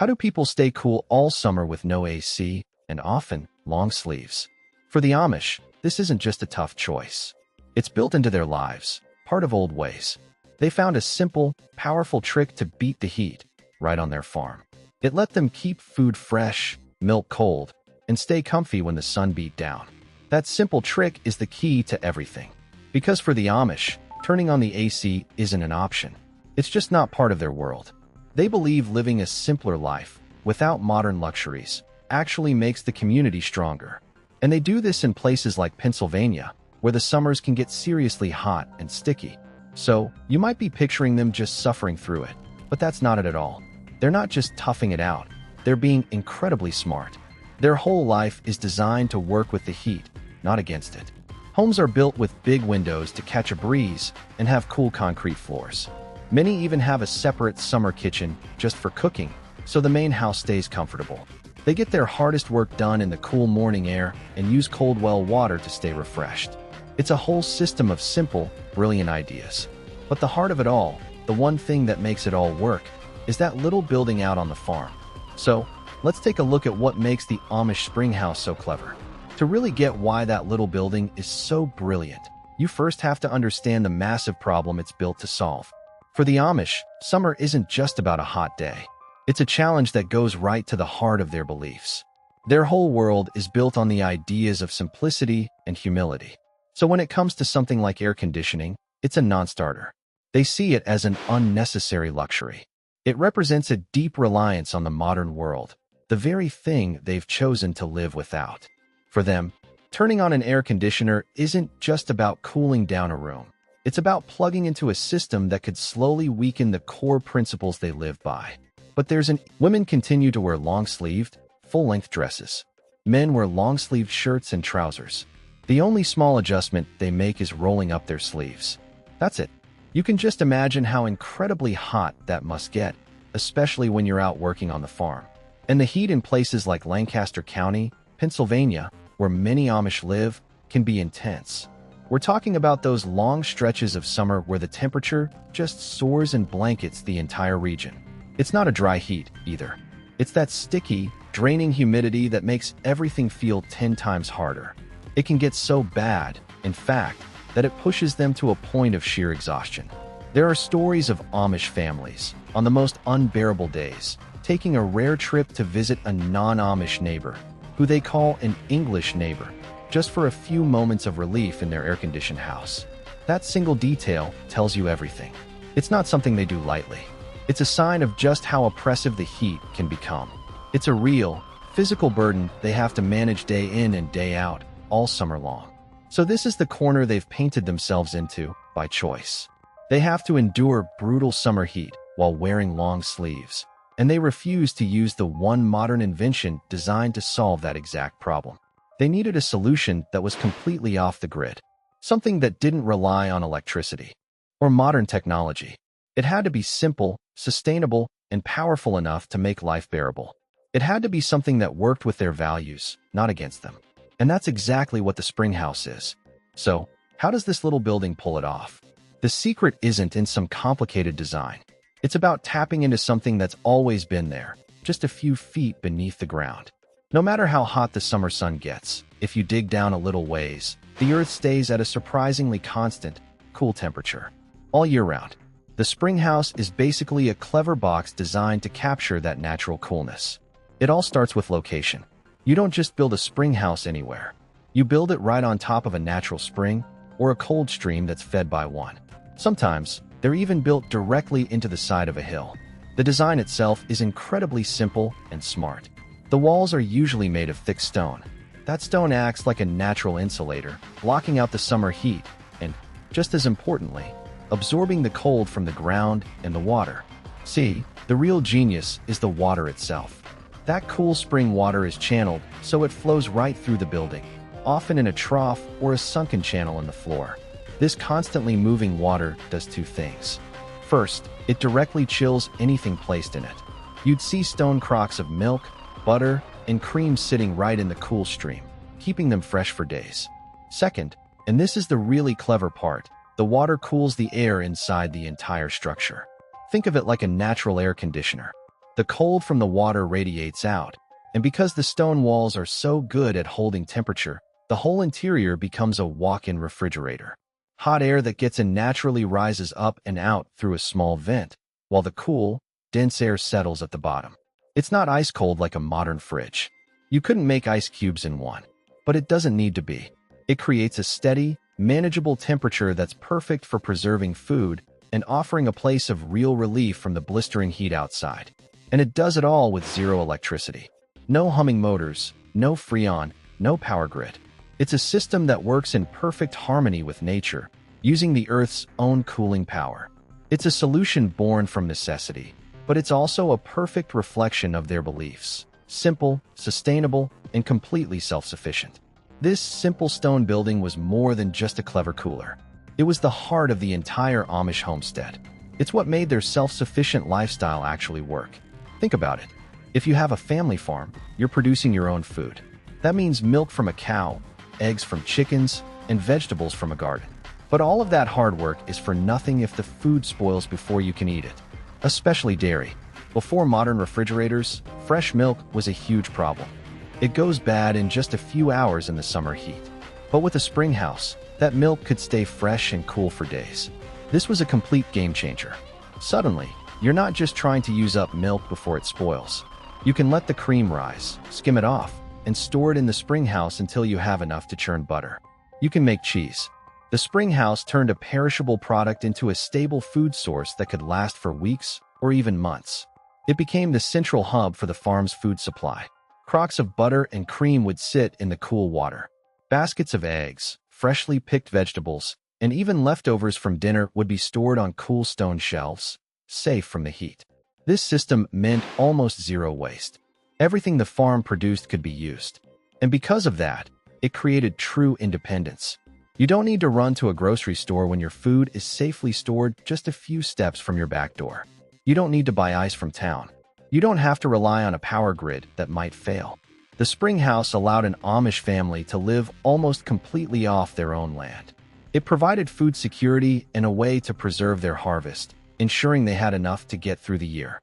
How do people stay cool all summer with no AC and often long sleeves? For the Amish, this isn't just a tough choice. It's built into their lives, part of old ways. They found a simple, powerful trick to beat the heat right on their farm. It let them keep food fresh, milk cold, and stay comfy when the sun beat down. That simple trick is the key to everything. Because for the Amish, turning on the AC isn't an option. It's just not part of their world. They believe living a simpler life, without modern luxuries, actually makes the community stronger. And they do this in places like Pennsylvania, where the summers can get seriously hot and sticky. So, you might be picturing them just suffering through it, but that's not it at all. They're not just toughing it out, they're being incredibly smart. Their whole life is designed to work with the heat, not against it. Homes are built with big windows to catch a breeze and have cool concrete floors. Many even have a separate summer kitchen just for cooking, so the main house stays comfortable. They get their hardest work done in the cool morning air and use cold well water to stay refreshed. It's a whole system of simple, brilliant ideas. But the heart of it all, the one thing that makes it all work, is that little building out on the farm. So, let's take a look at what makes the Amish Springhouse so clever. To really get why that little building is so brilliant, you first have to understand the massive problem it's built to solve. For the Amish, summer isn't just about a hot day. It's a challenge that goes right to the heart of their beliefs. Their whole world is built on the ideas of simplicity and humility. So when it comes to something like air conditioning, it's a non-starter. They see it as an unnecessary luxury. It represents a deep reliance on the modern world, the very thing they've chosen to live without. For them, turning on an air conditioner isn't just about cooling down a room. It's about plugging into a system that could slowly weaken the core principles they live by. But women continue to wear long-sleeved, full-length dresses. Men wear long-sleeved shirts and trousers. The only small adjustment they make is rolling up their sleeves. That's it. You can just imagine how incredibly hot that must get, especially when you're out working on the farm. And the heat in places like Lancaster County, Pennsylvania, where many Amish live, can be intense. We're talking about those long stretches of summer where the temperature just soars and blankets the entire region. It's not a dry heat, either. It's that sticky, draining humidity that makes everything feel 10 times harder. It can get so bad, in fact, that it pushes them to a point of sheer exhaustion. There are stories of Amish families, on the most unbearable days, taking a rare trip to visit a non-Amish neighbor, who they call an English neighbor, just for a few moments of relief in their air-conditioned house. That single detail tells you everything. It's not something they do lightly. It's a sign of just how oppressive the heat can become. It's a real, physical burden they have to manage day in and day out, all summer long. So this is the corner they've painted themselves into, by choice. They have to endure brutal summer heat while wearing long sleeves, and they refuse to use the one modern invention designed to solve that exact problem. They needed a solution that was completely off the grid, something that didn't rely on electricity or modern technology. It had to be simple, sustainable, and powerful enough to make life bearable. It had to be something that worked with their values, not against them. And that's exactly what the Springhouse is. So, how does this little building pull it off? The secret isn't in some complicated design. It's about tapping into something that's always been there, just a few feet beneath the ground. No matter how hot the summer sun gets, if you dig down a little ways, the earth stays at a surprisingly constant, cool temperature all year round. The Springhouse is basically a clever box designed to capture that natural coolness. It all starts with location. You don't just build a Springhouse anywhere. You build it right on top of a natural spring or a cold stream that's fed by one. Sometimes, they're even built directly into the side of a hill. The design itself is incredibly simple and smart. The walls are usually made of thick stone. That stone acts like a natural insulator, blocking out the summer heat and, just as importantly, absorbing the cold from the ground and the water. See, the real genius is the water itself. That cool spring water is channeled so it flows right through the building, often in a trough or a sunken channel in the floor. This constantly moving water does two things. First, it directly chills anything placed in it. You'd see stone crocks of milk, butter, and cream sitting right in the cool stream, keeping them fresh for days. Second, and this is the really clever part, the water cools the air inside the entire structure. Think of it like a natural air conditioner. The cold from the water radiates out, and because the stone walls are so good at holding temperature, the whole interior becomes a walk-in refrigerator. Hot air that gets in naturally rises up and out through a small vent, while the cool, dense air settles at the bottom. It's not ice cold like a modern fridge. You couldn't make ice cubes in one, but it doesn't need to be. It creates a steady, manageable temperature that's perfect for preserving food and offering a place of real relief from the blistering heat outside. And it does it all with zero electricity. No humming motors, no freon, no power grid. It's a system that works in perfect harmony with nature, using the Earth's own cooling power. It's a solution born from necessity, but it's also a perfect reflection of their beliefs. Simple, sustainable, and completely self-sufficient. This simple stone building was more than just a clever cooler. It was the heart of the entire Amish homestead. It's what made their self-sufficient lifestyle actually work. Think about it. If you have a family farm, you're producing your own food. That means milk from a cow, eggs from chickens, and vegetables from a garden. But all of that hard work is for nothing if the food spoils before you can eat it. Especially dairy. Before modern refrigerators, fresh milk was a huge problem. It goes bad in just a few hours in the summer heat. But with a Springhouse, that milk could stay fresh and cool for days. This was a complete game changer. Suddenly, you're not just trying to use up milk before it spoils. You can let the cream rise, skim it off, and store it in the Springhouse until you have enough to churn butter. You can make cheese. The Springhouse turned a perishable product into a stable food source that could last for weeks or even months. It became the central hub for the farm's food supply. Crocks of butter and cream would sit in the cool water. Baskets of eggs, freshly picked vegetables, and even leftovers from dinner would be stored on cool stone shelves, safe from the heat. This system meant almost zero waste. Everything the farm produced could be used. And because of that, it created true independence. You don't need to run to a grocery store when your food is safely stored just a few steps from your back door. You don't need to buy ice from town. You don't have to rely on a power grid that might fail. The Springhouse allowed an Amish family to live almost completely off their own land. It provided food security and a way to preserve their harvest, ensuring they had enough to get through the year.